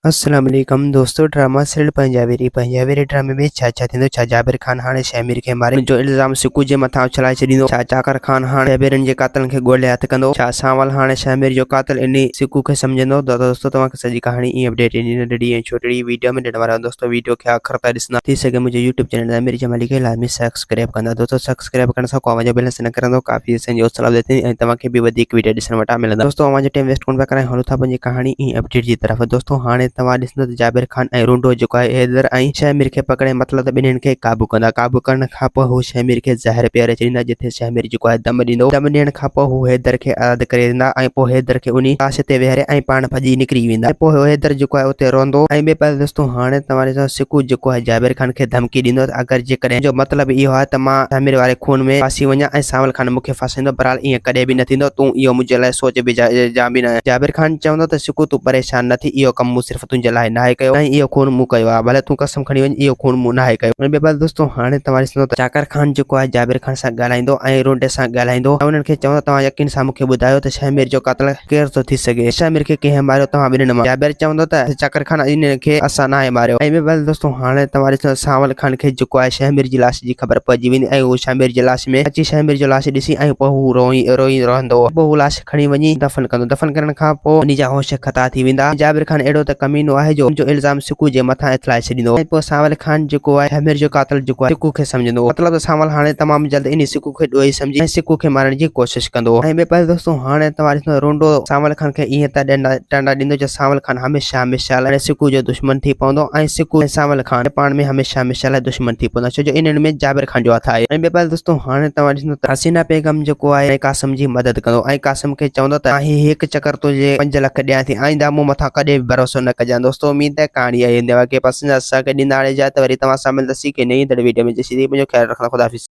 अस्सलाम वालेकुम दोस्तों। ड्रामा सीरियल पंजाबी ड्रामे में छा थींदो। छा जाबिर खान हाणे शामिर खे मारे जो इल्ज़ाम सिकू जे मथां उछलाए छॾींदो। छा चाकर खान हाणे जाबिरनि जे कातिलनि खे ॻोल्हे हथ कंदो। छा सावल हाणे शामिर जो कातिल इन सिकू खे समझंदो। तो दोस्तों तव्हांखे सॼी कहानी ई अपडेट ॾिनी नंढड़ी ऐं छोटड़ी वीडियो में ॾियण वारा आहियूं। दोस्तों वीडियो खे आख़िर ताईं ॾिसंदा थी सघे मुंहिंजे यूट्यूब चैनल आमिर जमाली खे लाज़मी सब्सक्राइब कंदा। दोस्तों सब्सक्राइब करण सां को आवाज़ बैलेंस न करंदो। काफ़ी असांजी हौसला अफ़ज़ाई ऐं तव्हांखे बि वधीक वीडियो ॾिसण वटां मिलंदा। दोस्तों आवाज़ टाइम वेस्ट कोन पिया करायूं, हलूं था पंहिंजी कहानी ई अपडेट जी तरफ़। दोस्तों हाणे तव्हां ॾिसंदो त जाबिर खान ऐं रूंडो जेको आहे हैदर ऐं शामिर खे पकड़े मतिलबु ॿिन्हिनि खे काबू कंदा। काबू करण खां पोइ हू शामिर खे ज़हर पीआरे छॾींदा, जिथे शामिर जेको आहे दम ॾींदो। दम ॾियण खां पोइ हू हैदर खे आज़ादु करे ॾींदा ऐं पोइ हैदर खे उन लाश ते वेहारे ऐं पाण भॼी निकिरी वेंदा। पोइ हैदर जेको आहे उते रहंदो ऐं ॿिए पासे दोस्तों हाणे तव्हां ॾिसो सिकू जेको आहे जाबिर खान खे धमकी ॾींदो त अगरि जेकॾहिं जो मतिलबु इहो आहे त मां शामिर वारे खून में फासी वञा ऐं सावल खान मूंखे फासींदो, बहरहाल ईअं कॾहिं बि न थींदो। तूं इहो मुंहिंजे लाइ सोच बि जा बि न। जाबिर खान चवंदो त सिकू तूं परेशान न थी, इहो कमु मूं सिर्फ़ु तुंहिंजे लाइ नाहे कयो ऐं इहो खून मूं कयो आहे, भले तूं कसम खणी वञ इहो खून मूं नाहे कयो। ॿिए पासे दोस्तों हाणे तव्हां ॾिसंदो त चाकर खान जेको आहे जाबिर खान सां ॻाल्हाईंदो ऐं रूंडे सां ॻाल्हाईंदो ऐं उन्हनि खे चवंदो तव्हां यकीन सां मूंखे ॿुधायो त शामिर जो कातिल केरु थो थी सघे, शामिर खे कंहिं मारियो तव्हां ॿिन्हिनि मां। जाबिर चवंदो त चाकर खान इन खे असां नाहे मारियो। ऐं ॿिए पासे दोस्तों हाणे तव्हां ॾिसंदो सावल खान खे जेको आहे शामिर जी लाश जी ख़बर पइजी वेंदी ऐं हू शामिर जी लाश में अची शामिर जो लाश ॾिसी ऐं पोइ हू रोई रहंदो। पोइ हू लाश खणी वञी दफ़न कंदो। दफ़न करण खां पोइ उन जा होश ख़ता थी वेंदा। जाबिर खान अहिड़ो त कमीनो आहे जो इल्ज़ाम सिकू जे मथां इथलाए छॾींदो ऐं पोइ सावल खान जेको आहे शामिर जो कातिल जेको आहे सिकू खे समझंदो। मतिलबु सावल हाणे तमामु जल्द इन सिकू खे ॾोही समझी ऐं सिकू खे मारण जी कोशिश कंदो। ऐं ॿिए पासे दोस्तों हाणे तव्हां ॾिसंदो रूंडो सावल खान खे ईअं त टंडा ॾींदो जो सावल खान हमेशह लाइ सिकू जो दुश्मन थी पवंदो ऐं सिकू ऐं सावल खान पाण में हमेशह लाइ दुश्मन थी पवंदा, छो जो इन्हनि में जाबिर खान जो हथ आहे। ऐं ॿिए पासे दोस्तों हाणे तव्हां ॾिसंदो त हसीना बेगम जेको आहे कासिम जी मदद कंदो ऐं कासिम खे चवंदो त हिकु चकर तुंहिंजे 5 लख ॾियां थी, आईंदा मूं मथां कॾहिं बि भरोसो न कजांइ। दोस्तों उम्मीद है कहानी आई हूंदव के पसंदि असांखे ॾींदा हाणे जा त वरी तव्हां सां मिलंदासीं के नई वीडियो में। जेसीं मुंहिंजो ख्यालु रखना। खुदा हाफ़िज़।